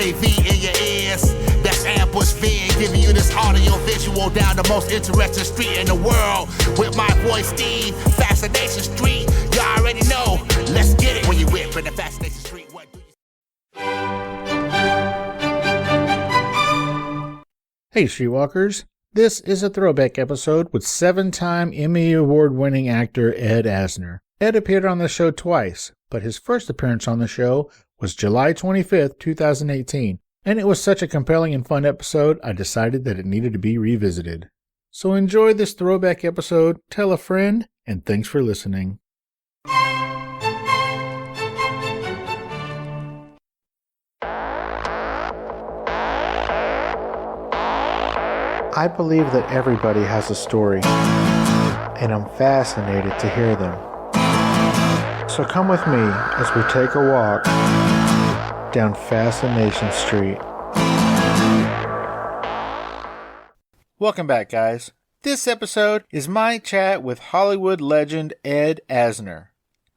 AV in your ears. That's Ambush Vid, giving you this audio visual down the most interesting street in the world. With my boy Steve, Fascination Street. You already know. Let's get it. When you whip in the Fascination Street, what do you... Hey Streetwalkers, this is a throwback episode with 7-time Emmy Award-winning actor Ed Asner. Ed appeared on the show twice, but his first appearance on the show was July 25th, 2018, and it was such a compelling and fun episode, I decided that it needed to be revisited. So enjoy this throwback episode, tell a friend, and thanks for listening. I believe that everybody has a story, and I'm fascinated to hear them. So come with me as we take a walk down Fascination Street. Welcome back, guys. This episode is my chat with Hollywood legend Ed Asner.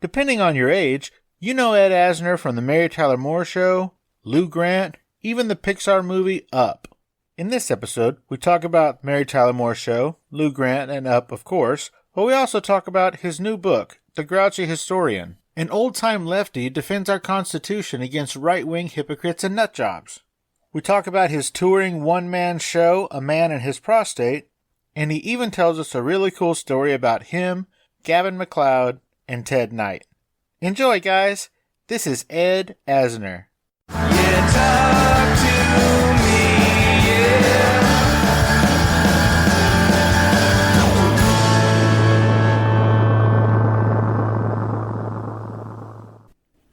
Depending on your age, you know Ed Asner from The Mary Tyler Moore Show, Lou Grant, even the Pixar movie Up. In this episode, we talk about Mary Tyler Moore Show, Lou Grant, and Up, of course, but we also talk about his new book, The Grouchy Historian. An old-time lefty defends our Constitution against right-wing hypocrites and nutjobs. We talk about his touring one-man show, A Man And His Prostate, and he even tells us a really cool story about him, Gavin MacLeod, and Ted Knight. Enjoy, guys. This is Ed Asner. Yeah, talk to me, yeah.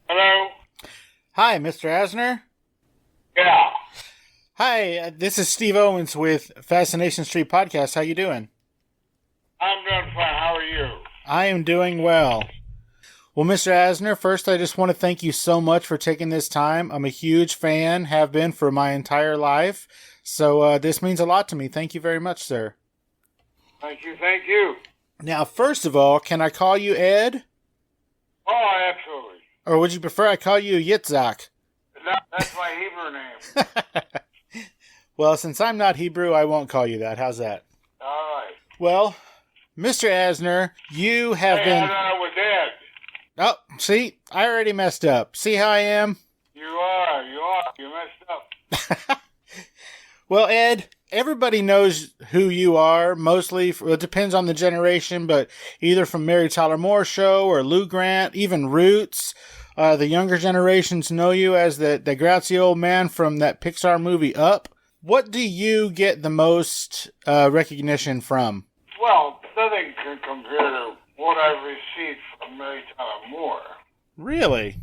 Hello? Hi, Mr. Asner. Yeah. Hi, this is Steve Owens with Fascination Street Podcast. How you doing? I'm doing fine. How are you? I am doing well. Well, Mr. Asner, first I just want to thank you so much for taking this time. I'm a huge fan, have been for my entire life. So this means a lot to me. Thank you very much, sir. Thank you. Thank you. Now, first of all, can I call you Ed? Oh, absolutely. Or would you prefer I call you Yitzhak? That's my Hebrew name. Well, since I'm not Hebrew, I won't call you that. How's that? All right. Well, Mr. Asner, you have been... I thought it was Ed. Oh, see? I already messed up. See how I am? You are. You messed up. Well, Ed, everybody knows who you are, mostly. It depends on the generation, but either from Mary Tyler Moore Show or Lou Grant, even Roots. The younger generations know you as the grouchy old man from that Pixar movie Up. What do you get the most recognition from? Well, nothing can compare to what I've received from Mary Tyler Moore. Really?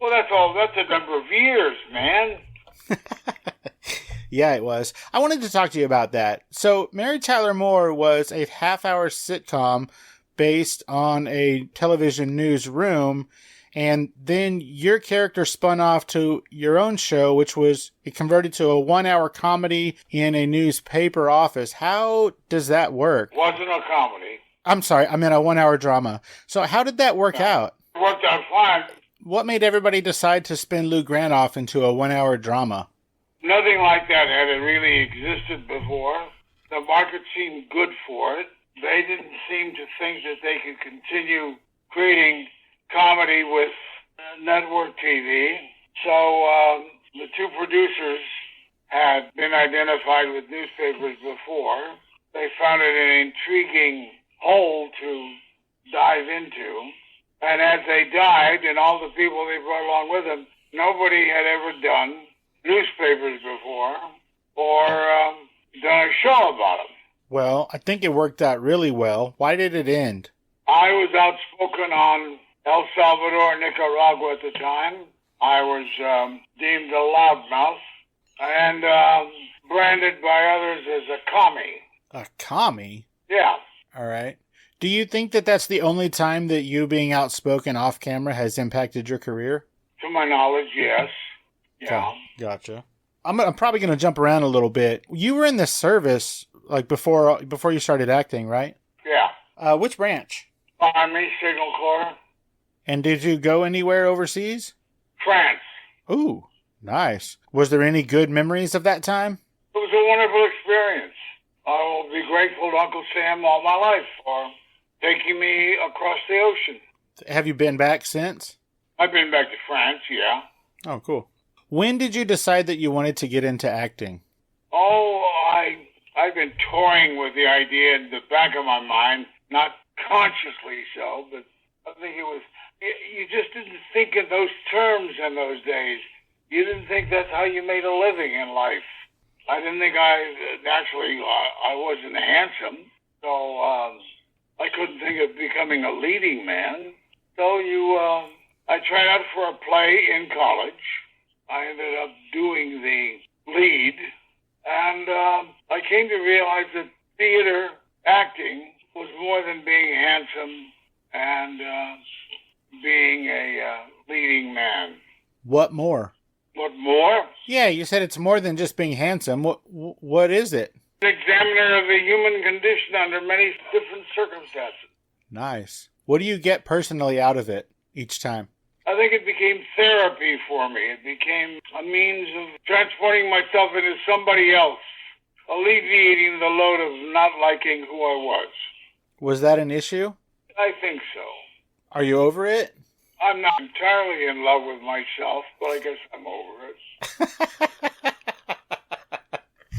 Well, that's a number of years, man. Yeah, it was. I wanted to talk to you about that. So, Mary Tyler Moore was a half-hour sitcom based on a television newsroom, and then your character spun off to your own show, which was it converted to a 1-hour comedy in a newspaper office. How does that work? Wasn't a comedy. I'm sorry, I meant a 1-hour drama. So how did that work out? It worked out fine. What made everybody decide to spin Lou Grant off into a 1-hour drama? Nothing like that had really existed before. The market seemed good for it. They didn't seem to think that they could continue creating comedy with network TV. So the two producers had been identified with newspapers before. They found it an intriguing hole to dive into. And as they dived, and all the people they brought along with them, nobody had ever done newspapers before or done a show about them. Well, I think it worked out really well. Why did it end? I was outspoken on El Salvador and Nicaragua at the time. I was deemed a loudmouth and branded by others as a commie. A commie? Yeah. All right. Do you think that that's the only time that you being outspoken off camera has impacted your career? To my knowledge, yes. Yeah. Gotcha. I'm probably going to jump around a little bit. You were in the service like before you started acting, right? Yeah. Which branch? Army Signal Corps. And did you go anywhere overseas? France. Ooh. Nice. Was there any good memories of that time? It was a wonderful experience. I will be grateful to Uncle Sam all my life for taking me across the ocean. Have you been back since? I've been back to France, yeah. Oh, cool. When did you decide that you wanted to get into acting? Oh, I've been toying with the idea in the back of my mind, not consciously so, but I think it was, you just didn't think in those terms in those days. You didn't think that's how you made a living in life. I didn't think I wasn't handsome, so I couldn't think of becoming a leading man. So I tried out for a play in college. I ended up doing the lead, and I came to realize that theater acting was more than being handsome and being a leading man. What more? What more? Yeah, you said it's more than just being handsome. What is it? An examiner of the human condition under many different circumstances. Nice. What do you get personally out of it each time? I think it became therapy for me. It became a means of transporting myself into somebody else, alleviating the load of not liking who I was. Was that an issue? I think so. Are you over it? I'm not entirely in love with myself, but I guess I'm over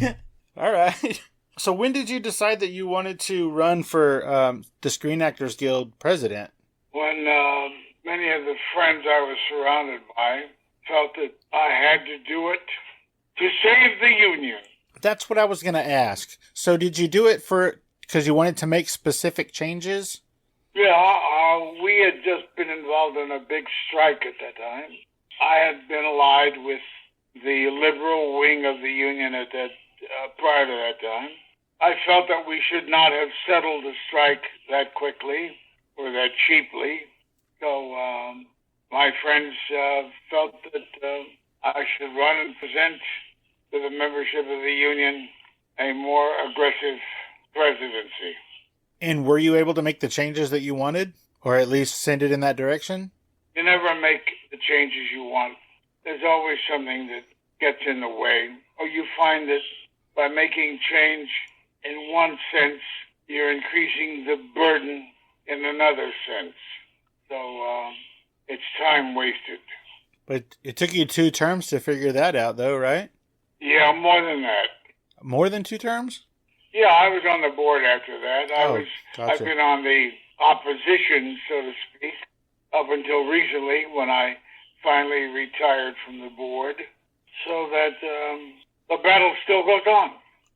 it. All right. So when did you decide that you wanted to run for the Screen Actors Guild president? When many of the friends I was surrounded by felt that I had to do it to save the union. That's what I was going to ask. So did you do it because you wanted to make specific changes? Yeah, we had just been involved in a big strike at that time. I had been allied with the liberal wing of the union at that prior to that time. I felt that we should not have settled the strike that quickly or that cheaply. So my friends felt that I should run and present to the membership of the union a more aggressive presidency. And were you able to make the changes that you wanted? Or at least send it in that direction? You never make the changes you want. There's always something that gets in the way. Or you find that by making change in one sense, you're increasing the burden in another sense. So it's time wasted. But it took you 2 terms to figure that out, though, right? Yeah, more than that. More than 2 terms? Yeah, I was on the board after that. Gotcha. I've been on the opposition, so to speak, up until recently when I finally retired from the board, so that the battle still goes on.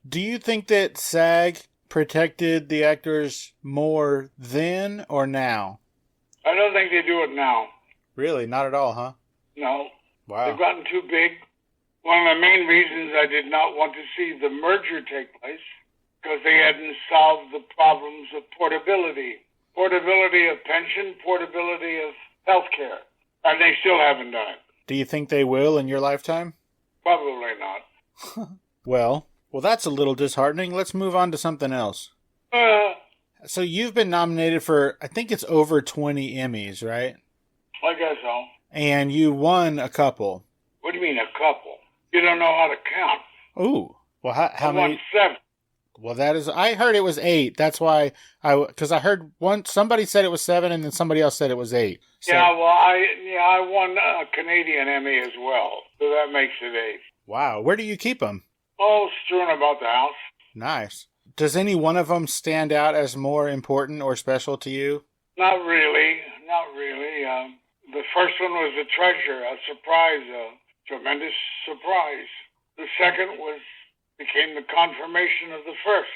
Do you think that SAG protected the actors more then or now? I don't think they do it now. Really? Not at all, huh? No. Wow. They've gotten too big. One of the main reasons I did not want to see the merger take place because they hadn't solved the problems of portability. Portability of pension, portability of health care. And they still haven't done it. Do you think they will in your lifetime? Probably not. Well, that's a little disheartening. Let's move on to something else. So you've been nominated for, I think it's over 20 Emmys, right? I guess so. And you won a couple. What do you mean a couple? You don't know how to count. Ooh. Well, how many? I won 7. Well, I heard it was 8. That's why because I heard somebody said it was 7 and then somebody else said it was 8. So. Yeah, well, I won a Canadian Emmy as well. So that makes it 8. Wow. Where do you keep them? Oh, strewn about the house. Nice. Does any one of them stand out as more important or special to you? Not really. Not really. The first one was a treasure, a surprise, a tremendous surprise. The second became the confirmation of the first.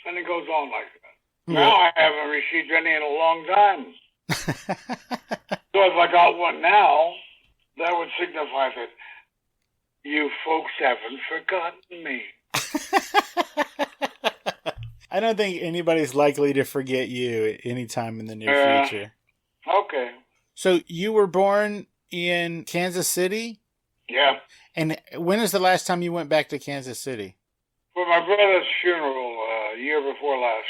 And it goes on like that. Now I haven't received any in a long time. So if I got one now, that would signify that you folks haven't forgotten me. I don't think anybody's likely to forget you at any time in the near future. Okay. So you were born in Kansas City? Yeah. And when is the last time you went back to Kansas City? For my brother's funeral, year before last.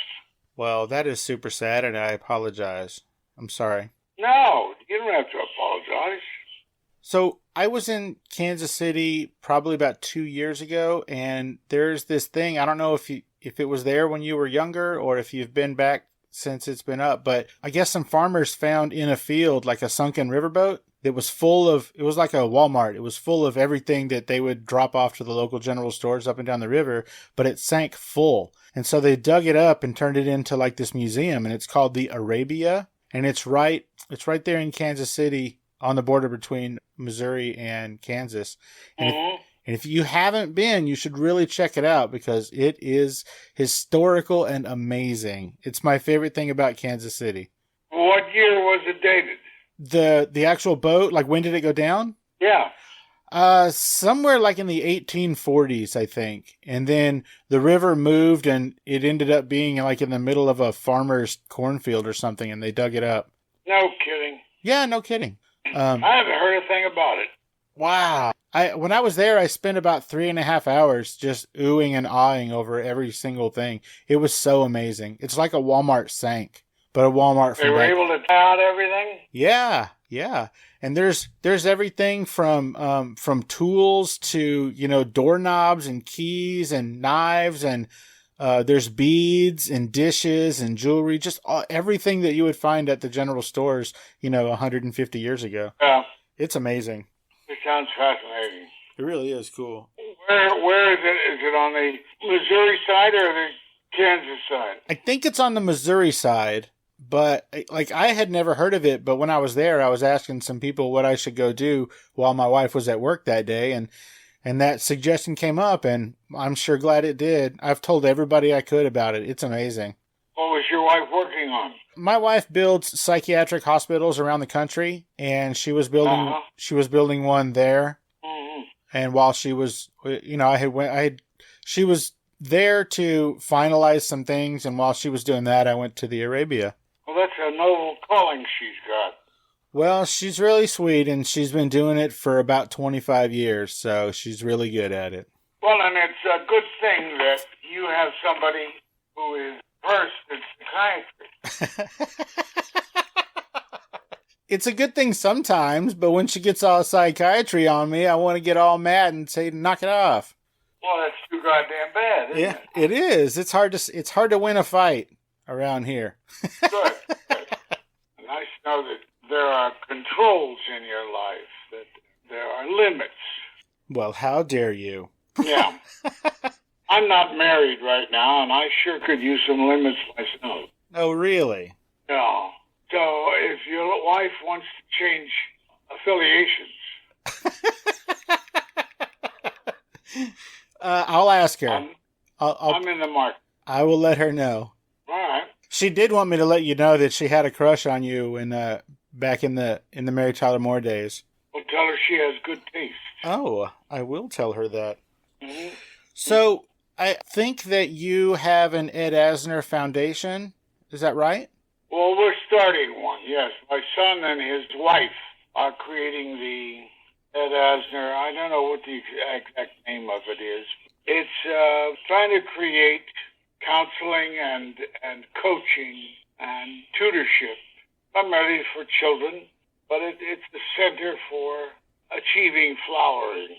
Well, that is super sad, and I apologize. I'm sorry. No, you don't have to apologize. So I was in Kansas City probably about 2 years ago, and there's this thing. I don't know if it was there when you were younger or if you've been back since it's been up, but I guess some farmers found in a field like a sunken riverboat that was full of, it was like a Walmart. It was full of everything that they would drop off to the local general stores up and down the river, but it sank full. And so they dug it up and turned it into like this museum, and it's called the Arabia, and it's right there in Kansas City on the border between Missouri and Kansas. And if you haven't been, you should really check it out because it is historical and amazing. It's my favorite thing about Kansas City. What year was it dated? The actual boat, like when did it go down? Yeah. Somewhere like in the 1840s, I think. And then the river moved and it ended up being like in the middle of a farmer's cornfield or something, and they dug it up. No kidding. Yeah, no kidding. I haven't heard a thing about it. Wow. When I was there, I spent about 3.5 hours just oohing and ahhing over every single thing. It was so amazing. It's like a Walmart sank, but a Walmart. They were able to tie out everything? Yeah. And there's everything from tools to, doorknobs and keys and knives, and there's beads and dishes and jewelry, just everything that you would find at the general stores, 150 years ago. Yeah. It's amazing. It sounds fascinating. It really is cool. Where is it? Is it on the Missouri side or the Kansas side? I think it's on the Missouri side, but I had never heard of it. But when I was there, I was asking some people what I should go do while my wife was at work that day. And that suggestion came up, and I'm sure glad it did. I've told everybody I could about it. It's amazing. What was your wife working on? My wife builds psychiatric hospitals around the country, and she was building one there. Mm-hmm. And while she was, she was there to finalize some things, and while she was doing that, I went to the Arabia. Well, that's a noble calling she's got. Well, she's really sweet, and she's been doing it for about 25 years, so she's really good at it. Well, and it's a good thing that you have somebody who is versed in psychiatry. It's a good thing sometimes, but when she gets all psychiatry on me, I want to get all mad and say, knock it off. Well, that's too goddamn bad, isn't it? It is. It's hard to win a fight around here. Good. Nice to know that there are controls in your life, that there are limits. Well, how dare you? Yeah. I'm not married right now, and I sure could use some limits myself. Oh, really? No. So if your wife wants to change affiliations... I'll ask her. I'm in the market. I will let her know. All right. She did want me to let you know that she had a crush on you back in the Mary Tyler Moore days. Well, tell her she has good taste. Oh, I will tell her that. Mm-hmm. So, I think that you have an Ed Asner Foundation. Is that right? Well, we're starting one, yes. My son and his wife are creating the Ed Asner. I don't know what the exact name of it is. It's trying to create counseling and coaching and tutorship, primarily for children, but it's the center for achieving flowering.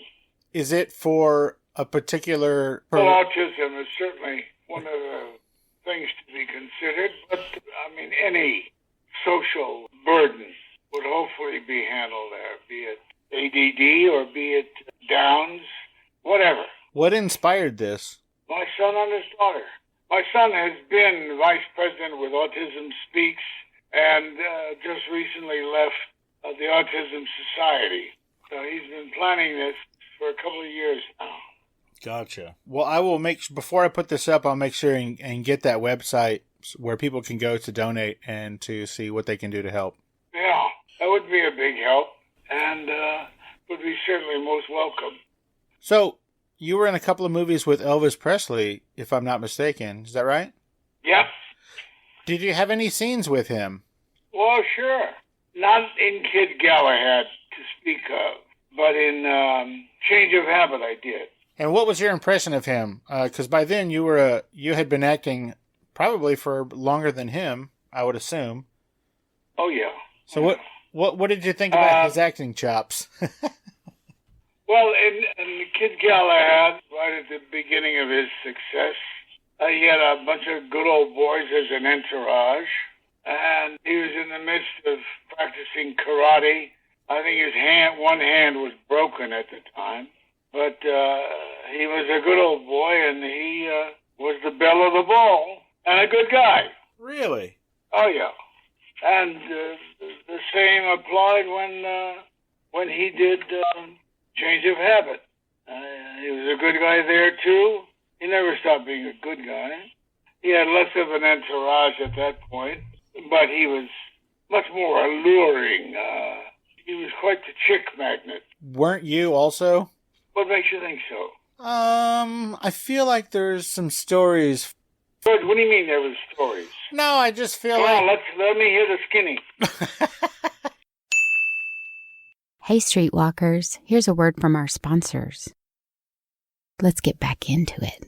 Is it for a particular... Well, autism is certainly one of the things to be considered, but, any social burden would hopefully be handled there, be it ADD or be it Downs, whatever. What inspired this? My son and his daughter. My son has been vice president with Autism Speaks and just recently left the Autism Society. So he's been planning this for a couple of years now. Gotcha. Well, I will before I put this up, I'll make sure and get that website where people can go to donate and to see what they can do to help. Yeah, that would be a big help and would be certainly most welcome. So, you were in a couple of movies with Elvis Presley, if I'm not mistaken. Is that right? Yep. Did you have any scenes with him? Well, sure. Not in Kid Galahad to speak of, but in Change of Habit I did. And what was your impression of him? Because by then you had been acting probably for longer than him, I would assume. Oh yeah. So What did you think about his acting chops? Well, in Kid Galahad, right at the beginning of his success, he had a bunch of good old boys as an entourage, and he was in the midst of practicing karate. I think one hand was broken at the time, but he was a good old boy, and he was the belle of the ball, and a good guy. Really? Oh, yeah. And the same applied when he did Change of Habit. He was a good guy there, too. He never stopped being a good guy. He had less of an entourage at that point, but he was much more alluring. He was quite the chick magnet. Weren't you also? What makes you think so? I feel like there's some stories. George, what do you mean there was stories? No, I just feel Come like... on, let me hear the skinny. Hey, Streetwalkers, here's a word from our sponsors. Let's get back into it.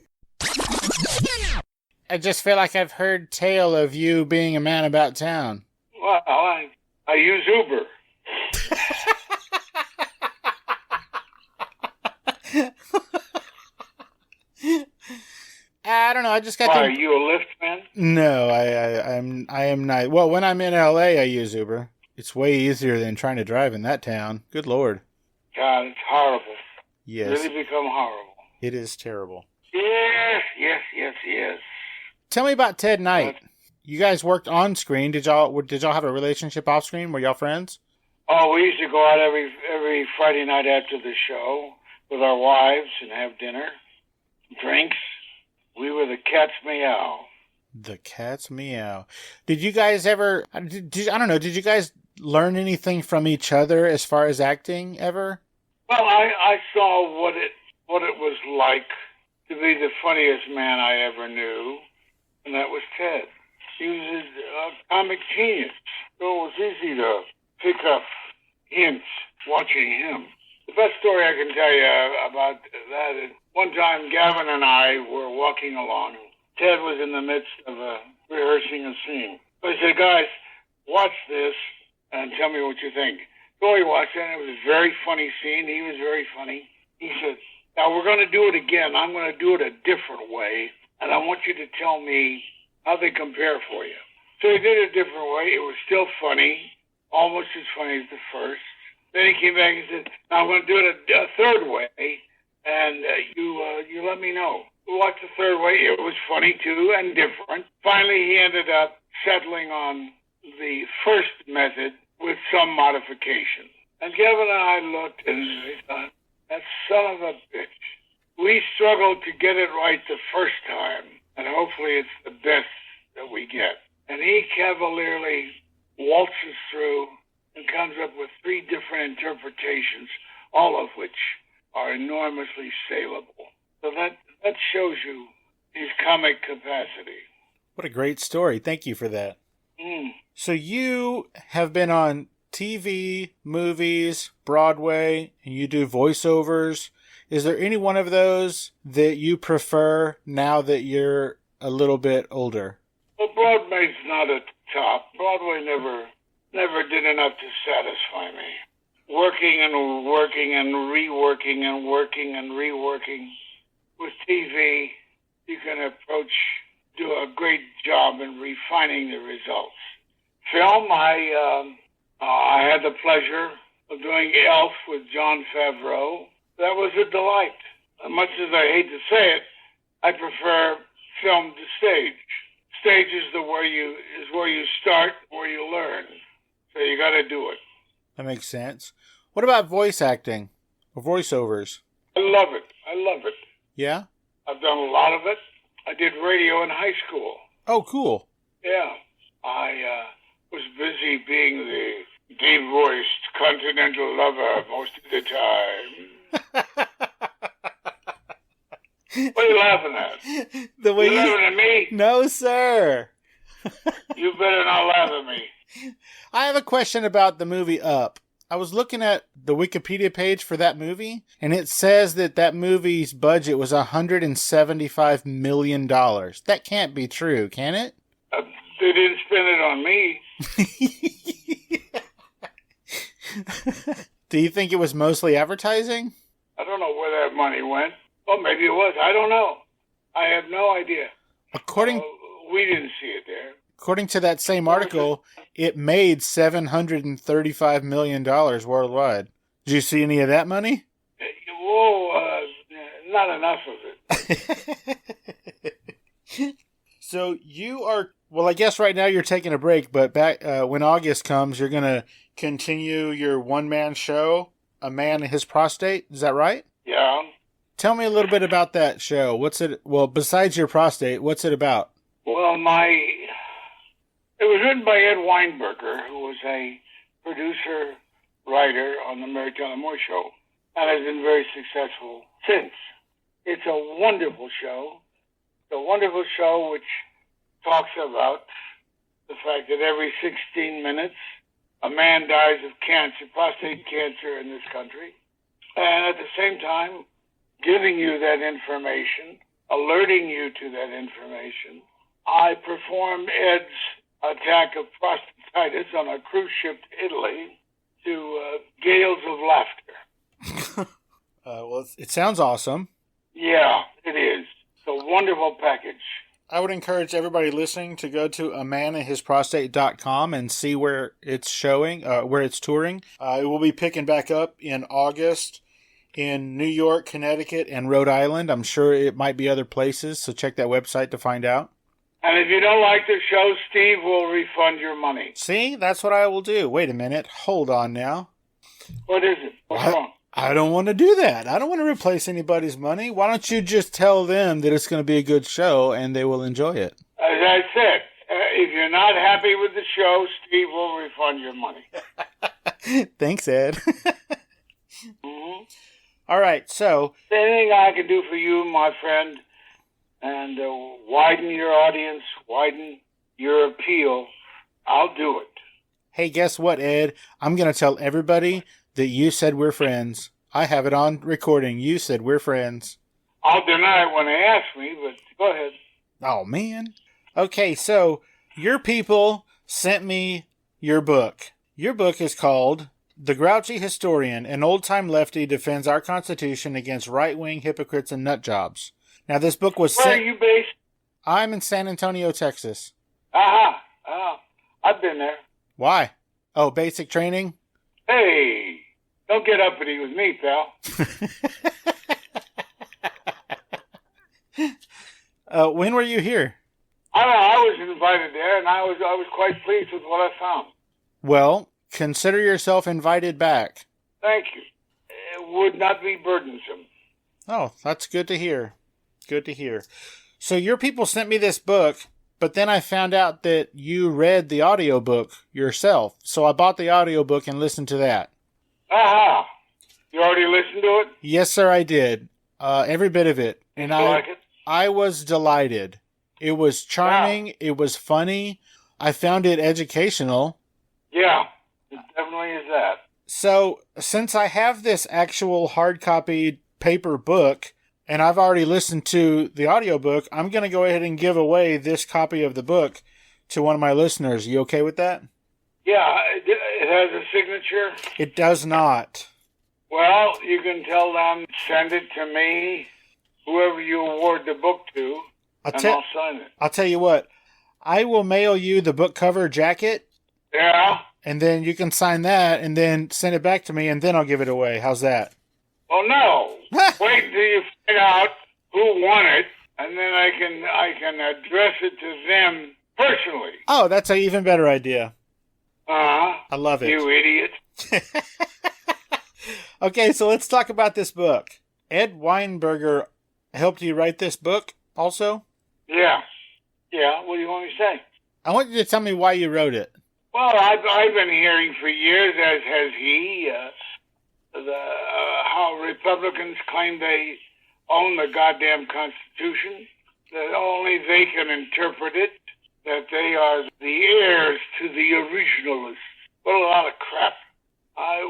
I just feel like I've heard tale of you being a man about town. Well, I use Uber. I don't know. I just got. Why, are you a Lyft man? No, I am not. Well, when I'm in LA, I use Uber. It's way easier than trying to drive in that town. Good Lord. God, it's horrible. Yes. It's really become horrible. It is terrible. Yes. Tell me about Ted Knight. You guys worked on screen. Did y'all have a relationship off screen? Were y'all friends? Oh, we used to go out every Friday night after the show with our wives and have dinner, drinks. We were the cat's meow. The cat's meow. Did you guys ever... I don't know. Did you guys learn anything from each other as far as acting ever? Well, I saw what it was like to be the funniest man I ever knew, and that was Ted. He was a comic genius, so it was easy to pick up hints watching him. The best story I can tell you about that is one time Gavin and I were walking along. Ted was in the midst of rehearsing a scene. So I said, guys, watch this and tell me what you think. So we watched it, and it was a very funny scene. He was very funny. He said, now we're going to do it again. I'm going to do it a different way, and I want you to tell me how they compare for you. So he did it a different way. It was still funny, almost as funny as the first. Then he came back and said, now I'm going to do it a third way, and you let me know. We watched the third way. It was funny, too, and different. Finally, he ended up settling on the first method with some modification. And Kevin and I looked and we thought, that son of a bitch. We struggled to get it right the first time, and hopefully it's the best that we get. And he cavalierly waltzes through and comes up with 3 different interpretations, all of which are enormously saleable. So that shows you his comic capacity. What a great story. Thank you for that. So you have been on TV, movies, Broadway, and you do voiceovers. Is there any one of those that you prefer now that you're a little bit older? Well, Broadway's not at the top. Broadway never did enough to satisfy me. Working and working and reworking and working and reworking. With TV, you can do a great job in refining the results. Film, I had the pleasure of doing Elf with Jon Favreau. That was a delight. As much as I hate to say it, I prefer film to stage. Stage is where you start, where you learn. So you got to do it. That makes sense. What about voice acting or voiceovers? I love it. Yeah? I've done a lot of it. I did radio in high school. Oh, cool. Yeah. I was busy being the deep-voiced continental lover most of the time. What are you laughing at? The way you laughing at me? No, sir. You better not laugh at me. I have a question about the movie Up. I was looking at the Wikipedia page for that movie, and it says that movie's budget was $175 million. That can't be true, can it? They didn't spend it on me. Do you think it was mostly advertising? I don't know where that money went. Well, maybe it was. I don't know. I have no idea. We didn't see it there. According to that same article, it made $735 million worldwide. Did you see any of that money? Whoa, not enough of it. So you are, well, I guess right now you're taking a break, but back when August comes, you're going to continue your one-man show, A Man And His Prostate. Is that right? Yeah. Tell me a little bit about that show. Well, besides your prostate, what's it about? Well, it was written by Ed Weinberger, who was a producer, writer on the Mary Tyler Moore Show, and has been very successful since. It's a wonderful show. It's a wonderful show which talks about the fact that every 16 minutes a man dies of cancer, prostate cancer in this country, and at the same time giving you that information, alerting you to that information. I performed Ed's attack of prostatitis on a cruise ship to Italy to gales of laughter. Well, it sounds awesome. Yeah, it is. It's a wonderful package. I would encourage everybody listening to go to amanandhisprostate.com and see where it's showing, where it's touring. It will be picking back up in August in New York, Connecticut, and Rhode Island. I'm sure it might be other places, so check that website to find out. And if you don't like the show, Steve will refund your money. See, that's what I will do. Wait a minute. Hold on now. What is it? What's wrong? I don't want to do that. I don't want to replace anybody's money. Why don't you just tell them that it's going to be a good show and they will enjoy it? As I said, if you're not happy with the show, Steve will refund your money. Thanks, Ed. Mm-hmm. All right, so anything I can do for you, my friend, and widen your audience, widen your appeal, I'll do it. Hey, guess what, Ed? I'm going to tell everybody that you said we're friends. I have it on recording. You said we're friends. I'll deny it when they ask me, but go ahead. Oh, man. Okay, so your people sent me your book. Your book is called The Grouchy Historian, an old-time lefty defends our Constitution against right-wing hypocrites and nutjobs. Now, this book was Where are you based? I'm in San Antonio, Texas. I've been there. Why? Oh, basic training? Hey, don't get uppity with me, pal. When were you here? I don't know. I was invited there, and I was quite pleased with what I found. Well, consider yourself invited back. Thank you. It would not be burdensome. Oh, that's good to hear. Good to hear. So your people sent me this book, but then I found out that you read the audiobook yourself. So I bought the audiobook and listened to that. Aha. You already listened to it? Yes, sir, I did. Every bit of it. And you like it? I was delighted. It was charming. Wow. It was funny. I found it educational. Yeah, it definitely is that. So, since I have this actual hard copy paper book, and I've already listened to the audiobook, I'm going to go ahead and give away this copy of the book to one of my listeners. You okay with that? Yeah, it has a signature. It does not. Well, you can tell them, send it to me, whoever you award the book to, and I'll sign it. I'll tell you what, I will mail you the book cover jacket. Yeah. And then you can sign that and then send it back to me, and then I'll give it away. How's that? Well, no. Wait until you find out who won it, and then I can address it to them personally. Oh, that's an even better idea. Uh-huh. I love it. You idiot. Okay, so let's talk about this book. Ed Weinberger helped you write this book also? Yeah. Yeah, what do you want me to say? I want you to tell me why you wrote it. Well, I've been hearing for years, as has he, how Republicans claim they own the goddamn Constitution, that only they can interpret it, that they are the heirs to the originalists. What a lot of crap.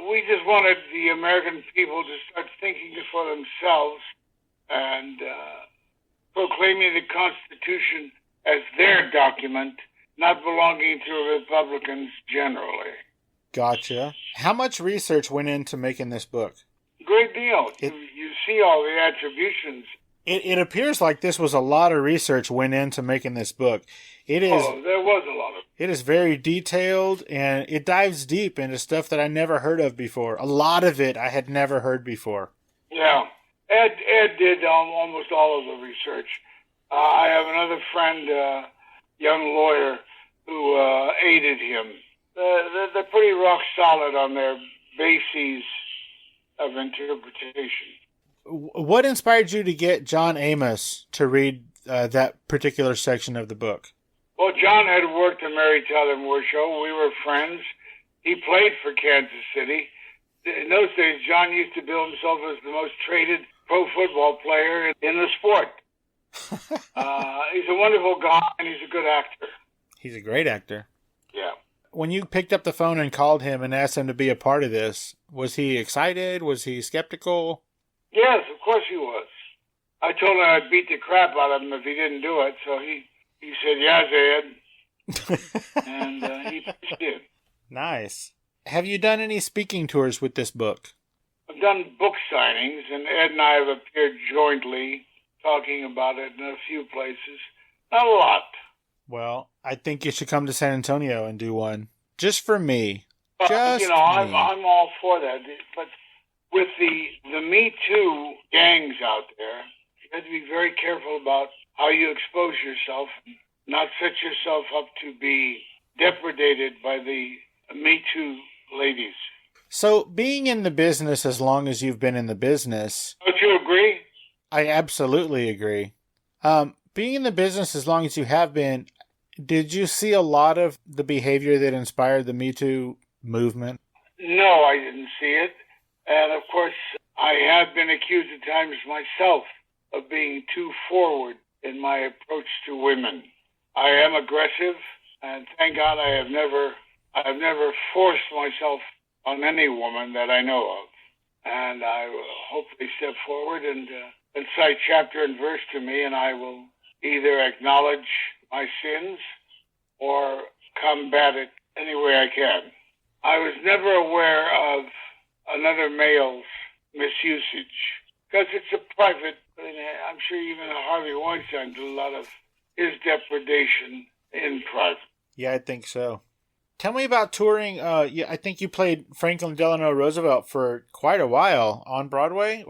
We just wanted the American people to start thinking for themselves and proclaiming the Constitution as their document, not belonging to Republicans generally. Gotcha. How much research went into making this book? Great deal. You see all the attributions. It appears like this was a lot of research went into making this book. It is. Oh, there was a lot of. It is very detailed, and it dives deep into stuff that I never heard of before. A lot of it I had never heard before. Yeah. Ed did almost all of the research. I have another friend, young lawyer, who aided him. They're pretty rock solid on their bases of interpretation. What inspired you to get John Amos to read that particular section of the book? Well, John had worked the Mary Tyler Moore Show. We were friends. He played for Kansas City. In those days, John used to bill himself as the most traded pro football player in the sport. He's a wonderful guy, and he's a good actor. He's a great actor. Yeah. When you picked up the phone and called him and asked him to be a part of this, was he excited? Was he skeptical? Yes, of course he was. I told him I'd beat the crap out of him if he didn't do it, so he said, yes, Ed. And he pitched in. Nice. Have you done any speaking tours with this book? I've done book signings, and Ed and I have appeared jointly talking about it in a few places. Not a lot. Well, I think you should come to San Antonio and do one. Just for me. I'm all for that. But with the Me Too gangs out there, you have to be very careful about how you expose yourself, not set yourself up to be depredated by the Me Too ladies. So, being in the business as long as you've been in the business... Don't you agree? I absolutely agree. Being in the business as long as you have been, did you see a lot of the behavior that inspired the Me Too movement? No, I didn't see it. And, of course, I have been accused at times myself of being too forward in my approach to women. I am aggressive, and thank God I have never forced myself on any woman that I know of. And I will hopefully step forward and cite chapter and verse to me, and I will either acknowledge my sins or combat it any way I can. I was never aware of another male's misusage, because it's a private, I'm sure even Harvey Weinstein did a lot of his depredation in private. Yeah, I think so. Tell me about touring. I think you played Franklin Delano Roosevelt for quite a while on Broadway,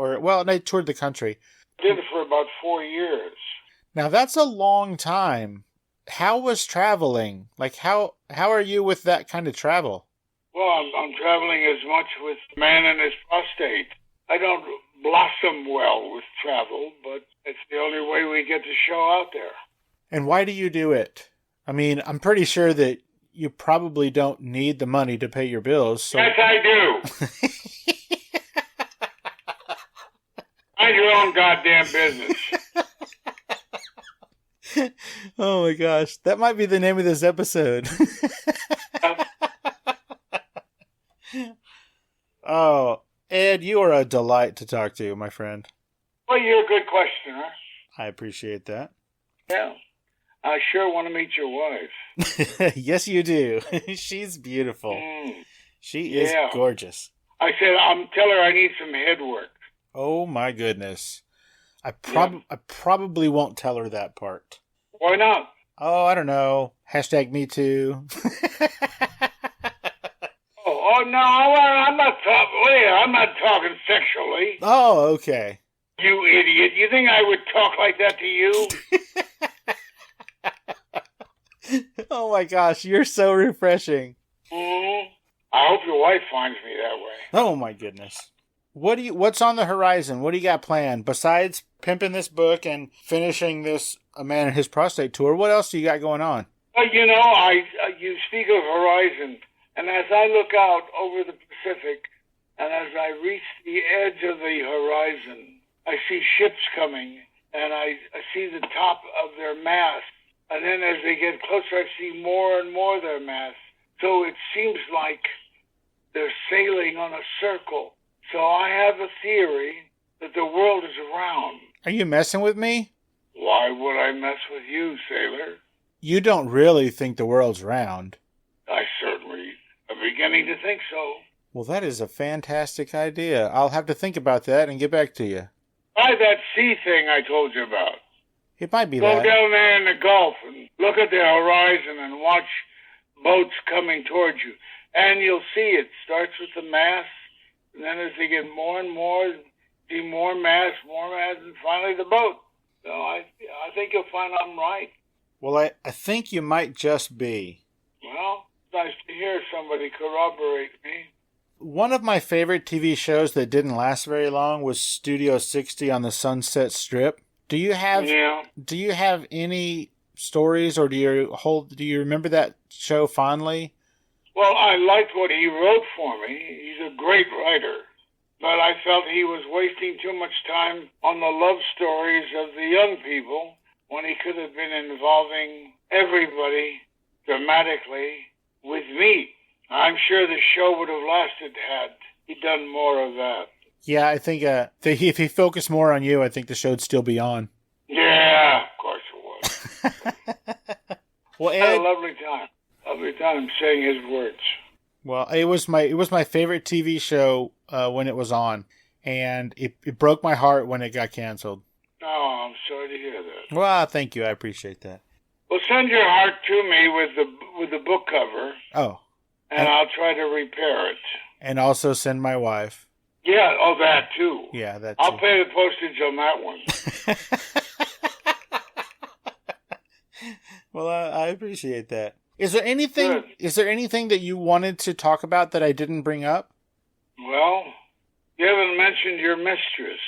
they toured the country. Did it for about 4 years. Now that's a long time. How was traveling? Like how are you with that kind of travel? Well, I'm traveling as much with Man And His Prostate. I don't blossom well with travel, but it's the only way we get the show out there. And why do you do it? I mean, I'm pretty sure that you probably don't need the money to pay your bills. So... Yes, I do. Mind your own goddamn business. Oh my gosh, that might be the name of this episode. Oh, Ed, you are a delight to talk to, my friend. Well, you're a good questioner. I appreciate that. Yeah. I sure want to meet your wife. Yes, you do. She's beautiful. She is gorgeous. I said, tell her I need some head work. Oh, my goodness. I probably won't tell her that part. Why not? Oh, I don't know. # me too. Oh, no, I'm not talking sexually. Oh, okay. You idiot. You think I would talk like that to you? Oh my gosh, you're so refreshing. I hope your wife finds me that way. Oh my goodness. What's on the horizon? What do you got planned? Besides pimping this book and finishing this A Man And His Prostate tour, what else do you got going on? Well, you speak of horizon, and as I look out over the Pacific, and as I reach the edge of the horizon, I see ships coming, and I see the top of their masts. And then as they get closer, I see more and more of their masts. So it seems like they're sailing on a circle. So I have a theory that the world is round. Are you messing with me? Why would I mess with you, sailor? You don't really think the world's round. I certainly have beginning to think so. Well, that is a fantastic idea. I'll have to think about that and get back to you. Try that sea thing I told you about. It might be Go that. down there in the Gulf and look at the horizon and watch boats coming towards you. And you'll see it starts with the mast, and then as they get more and more, see more mast, and finally the boat. So I think you'll find I'm right. Well, I think you might just be. Well, it's nice to hear somebody corroborate me. One of my favorite TV shows that didn't last very long was Studio 60 on the Sunset Strip. Do you have any stories, or do you remember that show fondly? Well, I liked what he wrote for me. He's a great writer. But I felt he was wasting too much time on the love stories of the young people when he could have been involving everybody dramatically with me. I'm sure the show would have lasted had he done more of that. Yeah, I think if he focused more on you, I think the show'd still be on. Yeah, of course it would. Well, Ed, I had a lovely time saying his words. Well, it was my favorite TV show when it was on, and it broke my heart when it got canceled. Oh, I'm sorry to hear that. Well, thank you. I appreciate that. Well, send your heart to me with the book cover. Oh. And I'll try to repair it. And also send my wife. Yeah, that too. Yeah, that too. I'll pay the postage on that one. Well, I appreciate that. Is there anything that you wanted to talk about that I didn't bring up? Well, you haven't mentioned your mistress.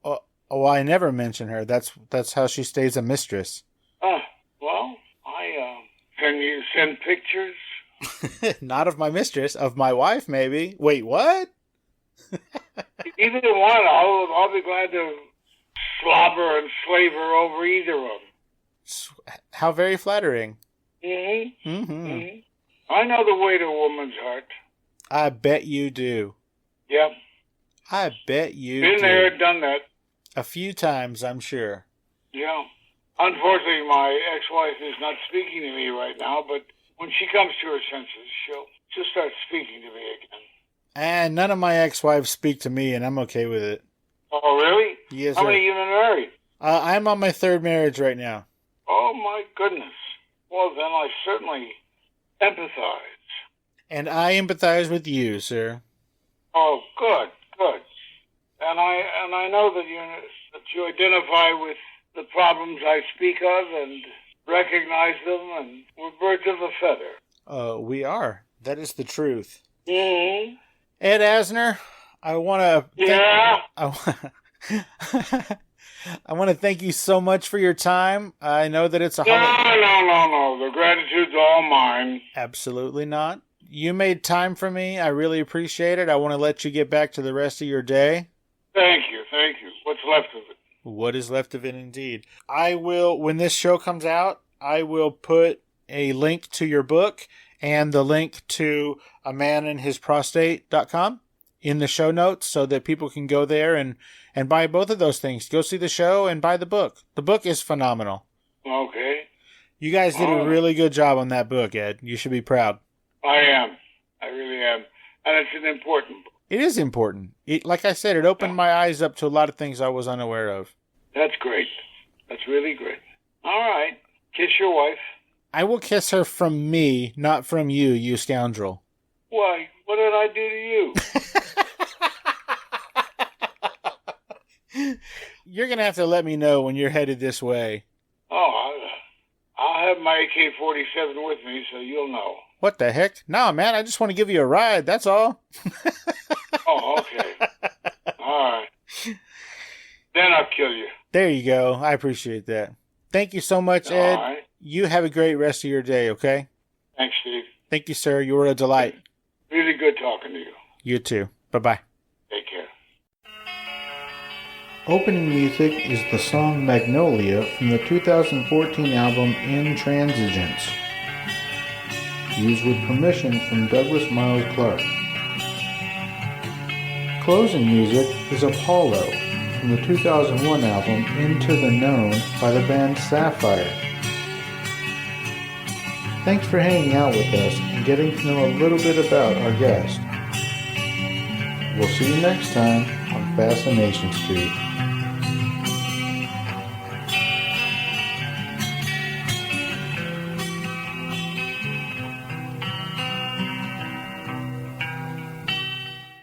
Oh, I never mention her. That's how she stays a mistress. Well, can you send pictures? Not of my mistress, of my wife, maybe. Wait, what? Either one. I'll be glad to slobber and slave her over either of them. How very flattering. Mm-hmm. Mm-hmm. Mm-hmm. I know the way to a woman's heart. I bet you do. Yep. I bet you Been do. there, done that. A few times, I'm sure. Yeah. Unfortunately, my ex-wife is not speaking to me right now, but when she comes to her senses, she'll start speaking to me again. And none of my ex-wives speak to me, and I'm okay with it. Oh, really? Yes, How sir. many of you been married? I'm on my third marriage right now. Oh, my goodness. Well, then I certainly empathize. And I empathize with you, sir. Oh, good. And I know that you identify with the problems I speak of and recognize them, and we're birds of a feather. We are. That is the truth. Mm-hmm. Ed Asner, I want to... Yeah? I want to thank you so much for your time. I know that it's a holiday. No. The gratitude's all mine. Absolutely not. You made time for me. I really appreciate it. I want to let you get back to the rest of your day. Thank you. What's left of it? What is left of it, indeed. I will, when this show comes out, I will put a link to your book and the link to a Man And His Prostate.com in the show notes so that people can go there and buy both of those things. Go see the show and buy the book. The book is phenomenal. Okay. You guys did a really good job on that book, Ed. You should be proud. I am. I really am. And it's an important book. It is important. Like I said, it opened my eyes up to a lot of things I was unaware of. That's great. That's really great. All right. Kiss your wife. I will kiss her from me, not from you, you scoundrel. Why? What did I do to you? You're going to have to let me know when you're headed this way. Oh, I'll have my AK-47 with me, so you'll know. What the heck? No, man, I just want to give you a ride, that's all. Oh, okay. All right. Then I'll kill you. There you go. I appreciate that. Thank you so much, Ed. All right. You have a great rest of your day, okay? Thanks, Steve. Thank you, sir. You were a delight. Really good talking to you. You too. Bye-bye. Take care. Opening music is the song Magnolia from the 2014 album Intransigence, used with permission from Douglas Miles Clark. Closing music is Apollo from the 2001 album Into the Known by the band Sapphire. Thanks for hanging out with us and getting to know a little bit about our guest. We'll see you next time on Fascination Street.